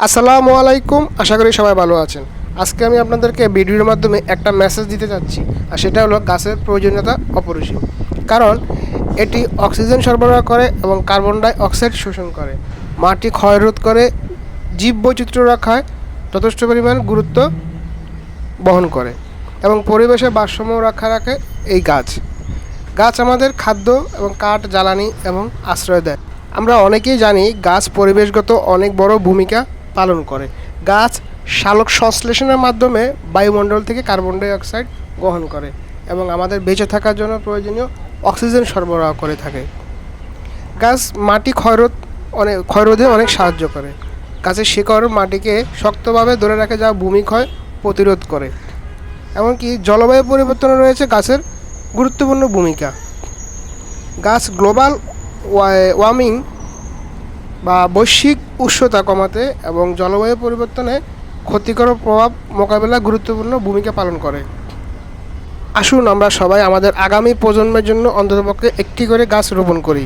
আসসালামু আলাইকুম, আশা করি সবাই ভালো আছেন। আজকে আমি আপনাদেরকে ভিডিওর মাধ্যমে একটা মেসেজ দিতে যাচ্ছি, আর সেটা হলো গাছের প্রয়োজনীয়তা অপরিসীম। কারণ এটি অক্সিজেন সরবরাহ করে এবং কার্বন ডাই অক্সাইড শোষণ করে, মাটি ক্ষয়রোধ করে, জীববৈচিত্র্য রক্ষায় যথেষ্ট পরিমাণ গুরুত্ব বহন করে এবং পরিবেশের ভারসাম্য রক্ষা রাখে। এই গাছ আমাদের খাদ্য এবং কাঠ, জ্বালানি এবং আশ্রয় দেয়। আমরা অনেকেই জানি গাছ পরিবেশগত অনেক বড় ভূমিকা পালন করে। গাছ সালোক সংশ্লেষণের মাধ্যমে বায়ুমণ্ডল থেকে কার্বন ডাই অক্সাইড গ্রহণ করে এবং আমাদের বেঁচে থাকার জন্য প্রয়োজনীয় অক্সিজেন সরবরাহ করে থাকে। গাছ মাটি ক্ষয়রোধে অনেক সাহায্য করে। গাছের শিকড় মাটিকে শক্তভাবে ধরে রাখে, যা ভূমিক্ষয় প্রতিরোধ করে। এমনকি জলবায়ু পরিবর্তনে রয়েছে গাছের গুরুত্বপূর্ণ ভূমিকা। গাছ গ্লোবাল ওয়ার্মিং বা বৈশ্বিক উষ্ণতা কমাতে এবং জলবায়ু পরিবর্তনে ক্ষতিকর প্রভাব মোকাবেলায় গুরুত্বপূর্ণ ভূমিকা পালন করে। আসুন আমরা সবাই আমাদের আগামী প্রজন্মের জন্য অন্ততপক্ষে একটি করে গাছ রোপণ করি।